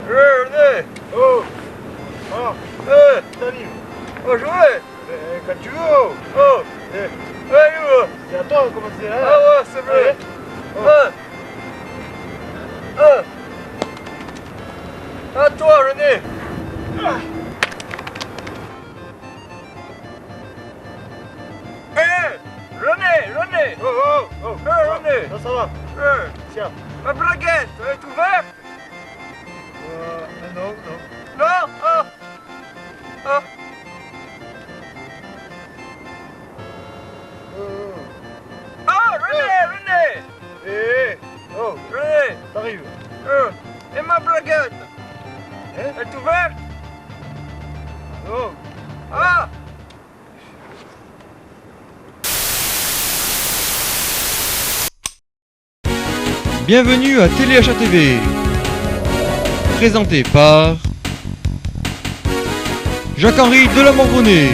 René. Oh. Ah. Salut. Oh, jouer. Quand tu veux. Oh. Allez, C'est à toi de commencer là. ah ouais, c'est vrai. Allez. À toi, René. René. Oh. René. Ça va. Tiens. Ma braguette, elle est ouverte? Non. Non? Ah. Ah, René. Oh. René. T'arrives. Et ma braguette? Hein? Elle est ouverte? Non. Ah. Bienvenue à Téléachat TV, présenté par Jacques-Henri de la Morvonnais.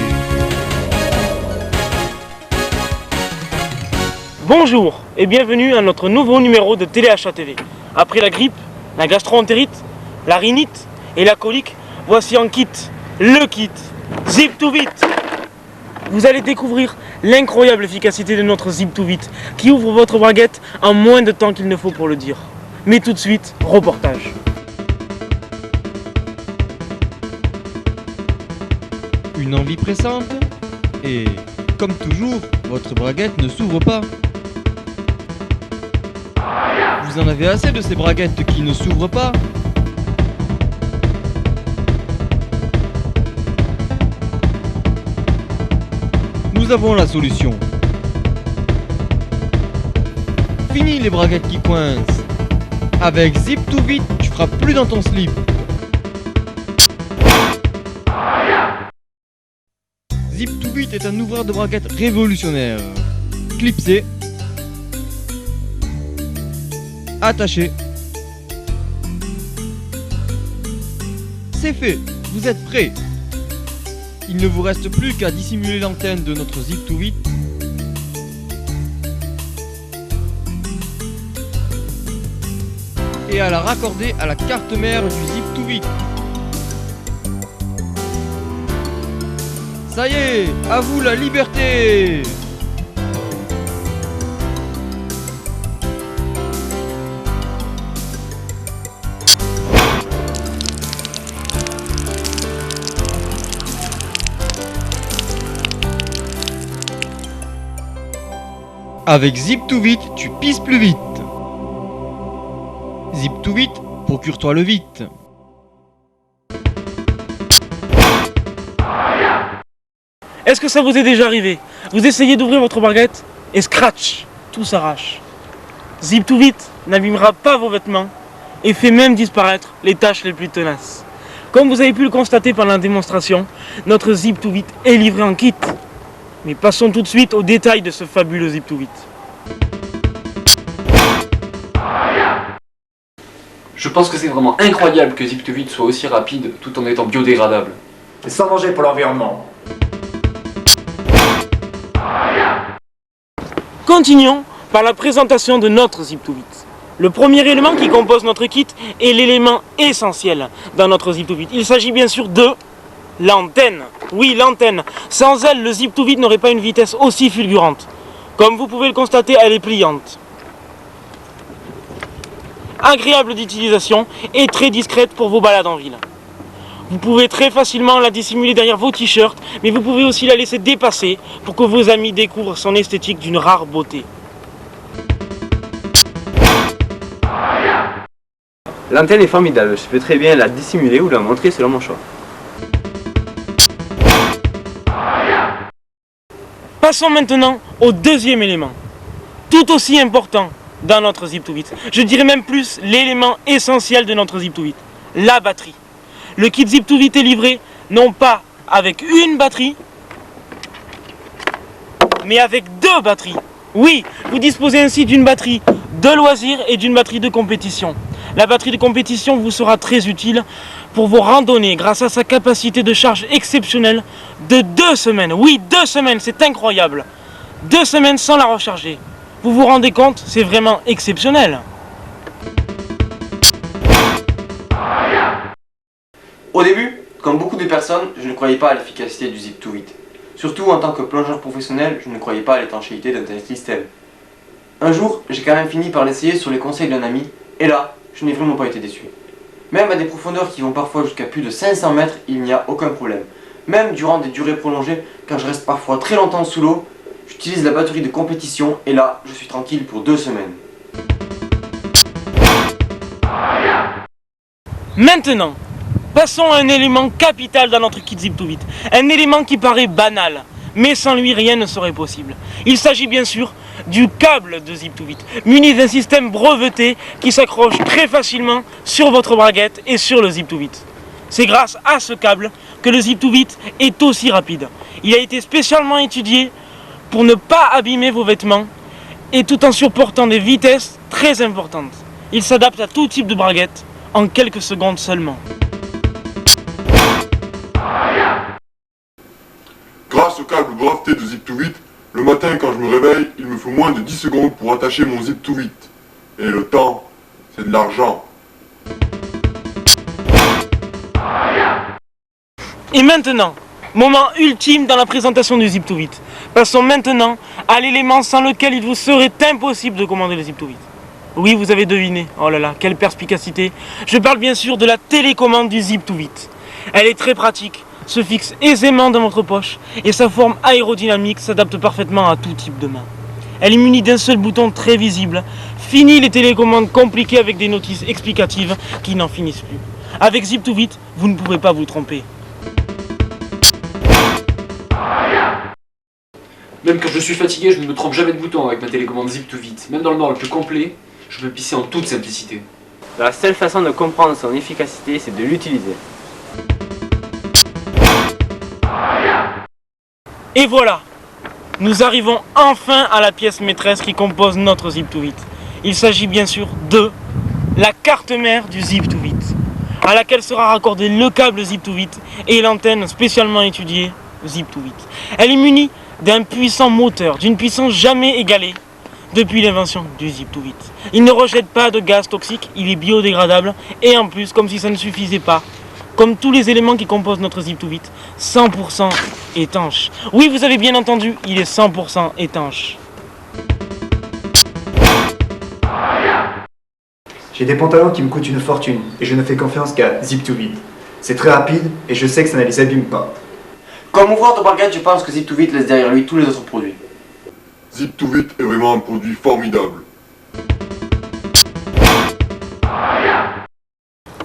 Bonjour et bienvenue à notre nouveau numéro de Téléachat TV. Après la grippe, la gastro-entérite, la rhinite et la colique, voici en kit, le kit Zip2Vit. Vous allez découvrir l'incroyable efficacité de notre Zip2Vit qui ouvre votre braguette en moins de temps qu'il ne faut pour le dire. Mais tout de suite, reportage. Une envie pressante et, comme toujours, votre braguette ne s'ouvre pas. Vous en avez assez de ces braguettes qui ne s'ouvrent pas? Nous avons la solution. Fini les braguettes qui coincent. Avec Zip2Vit, tu feras plus dans ton slip. Zip2Vit est un ouvreur de braguettes révolutionnaire. Clipsé, attaché. C'est fait, vous êtes prêts. Il ne vous reste plus qu'à dissimuler l'antenne de notre Zip2Vit. Et à la raccorder à la carte mère du Zip2Vit. Ça y est, à vous la liberté! Avec Zip2Vit, tu pisses plus vite. Zip2Vit, procure-toi le vite. Est-ce que ça vous est déjà arrivé? Vous essayez d'ouvrir votre braguette et scratch, tout s'arrache. Zip2Vit n'abîmera pas vos vêtements et fait même disparaître les taches les plus tenaces. Comme vous avez pu le constater pendant la démonstration, notre Zip2Vit est livré en kit. Mais passons tout de suite aux détails de ce fabuleux Zip2Vit. Je pense que c'est vraiment incroyable que Zip2Vit soit aussi rapide tout en étant biodégradable. Et sans manger pour l'environnement. Continuons par la présentation de notre Zip2Vit. Le premier élément qui compose notre kit est l'élément essentiel dans notre Zip2Vit. Il s'agit bien sûr de l'antenne. Oui, l'antenne. Sans elle, le Zip2Vit n'aurait pas une vitesse aussi fulgurante. Comme vous pouvez le constater, elle est pliante. Agréable d'utilisation et très discrète pour vos balades en ville. Vous pouvez très facilement la dissimuler derrière vos t-shirts, mais vous pouvez aussi la laisser dépasser pour que vos amis découvrent son esthétique d'une rare beauté. L'antenne est formidable, je peux très bien la dissimuler ou la montrer selon mon choix. Passons maintenant au deuxième élément, tout aussi important dans notre Zip2Vit. Je dirais même plus l'élément essentiel de notre Zip2Vit, la batterie. Le kit Zip2Vit est livré non pas avec une batterie, mais avec deux batteries. Oui, vous disposez ainsi d'une batterie de loisir et d'une batterie de compétition. La batterie de compétition vous sera très utile pour vos randonnées grâce à sa capacité de charge exceptionnelle de 2 semaines. Oui, 2 semaines, c'est incroyable. 2 semaines sans la recharger. Vous vous rendez compte, c'est vraiment exceptionnel. Au début, comme beaucoup de personnes, je ne croyais pas à l'efficacité du Zip to 8. Surtout en tant que plongeur professionnel, je ne croyais pas à l'étanchéité d'un tel système. Un jour, j'ai quand même fini par l'essayer sur les conseils d'un ami, et là, je n'ai vraiment pas été déçu. Même à des profondeurs qui vont parfois jusqu'à plus de 500 mètres, il n'y a aucun problème. Même durant des durées prolongées, car je reste parfois très longtemps sous l'eau, j'utilise la batterie de compétition, et là, je suis tranquille pour 2 semaines. Maintenant, passons à un élément capital dans notre kit Zip to 8. Un élément qui paraît banal, mais sans lui rien ne serait possible. Il s'agit bien sûr du câble de Zip to 8, muni d'un système breveté qui s'accroche très facilement sur votre braguette et sur le Zip to 8. C'est grâce à ce câble que le Zip to 8 est aussi rapide. Il a été spécialement étudié pour ne pas abîmer vos vêtements et tout en supportant des vitesses très importantes. Il s'adapte à tout type de braguette en quelques secondes seulement. Grâce au câble breveté de Zip to 8, le matin quand je me réveille, il me faut moins de 10 secondes pour attacher mon Zip to 8. Et le temps, c'est de l'argent. Et maintenant, moment ultime dans la présentation du Zip to 8. Passons maintenant à l'élément sans lequel il vous serait impossible de commander le Zip to 8. Oui, vous avez deviné. Oh là là, quelle perspicacité. Je parle bien sûr de la télécommande du Zip to 8. Elle est très pratique, se fixe aisément dans votre poche et sa forme aérodynamique s'adapte parfaitement à tout type de main. Elle est munie d'un seul bouton très visible. Fini les télécommandes compliquées avec des notices explicatives qui n'en finissent plus. Avec Zip to 8, vous ne pouvez pas vous tromper. Même quand je suis fatigué, je ne me trompe jamais de bouton avec ma télécommande Zip to 8. Même dans le noir le plus complet, je peux pisser en toute simplicité. La seule façon de comprendre son efficacité, c'est de l'utiliser. Et voilà, nous arrivons enfin à la pièce maîtresse qui compose notre Zip to 8. Il s'agit bien sûr de la carte mère du Zip to 8, à laquelle sera raccordé le câble Zip to 8 et l'antenne spécialement étudiée Zip to 8. Elle est munie d'un puissant moteur, d'une puissance jamais égalée depuis l'invention du Zip to 8. Il ne rejette pas de gaz toxique, il est biodégradable et en plus, comme si ça ne suffisait pas, comme tous les éléments qui composent notre Zip to 8, 100% étanche. Oui, vous avez bien entendu, il est 100% étanche. J'ai des pantalons qui me coûtent une fortune et je ne fais confiance qu'à Zip to 8. C'est très rapide et je sais que ça ne les abîme pas. Comme ouvreur de braguette, je pense que Zip to 8 laisse derrière lui tous les autres produits. Zip to 8 est vraiment un produit formidable.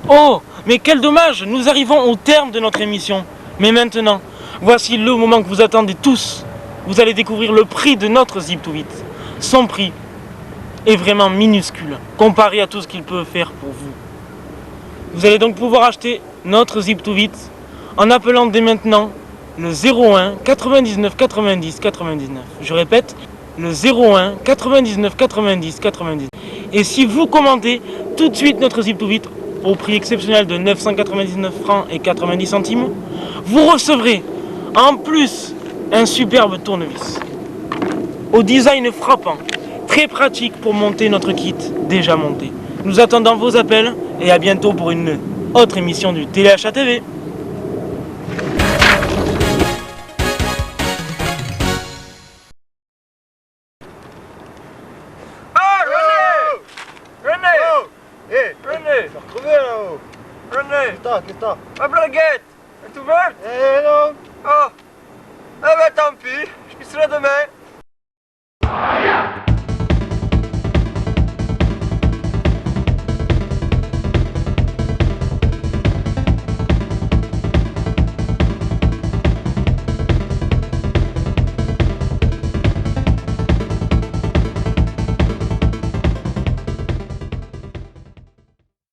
Oh, mais quel dommage, nous arrivons au terme de notre émission. Mais maintenant, voici le moment que vous attendez tous. Vous allez découvrir le prix de notre Zip to 8. Son prix est vraiment minuscule, comparé à tout ce qu'il peut faire pour vous. Vous allez donc pouvoir acheter notre Zip to 8 en appelant dès maintenant le 01 99 90 99. Je répète, le 01 99 90 99. Et si vous commandez tout de suite notre Zip to 8 au prix exceptionnel de 999 francs et 90 centimes, vous recevrez en plus un superbe tournevis au design frappant, très pratique pour monter notre kit déjà monté. Nous attendons vos appels et à bientôt pour une autre émission du TLHA TV. Ah, René! René! Oh! Hé! René! Tu vas retrouver là-haut! René! Qu'est-ce que t'as? Ma braguette! Est ouverte? Eh non! Oh! Ah bah tant pis, je pisserai demain.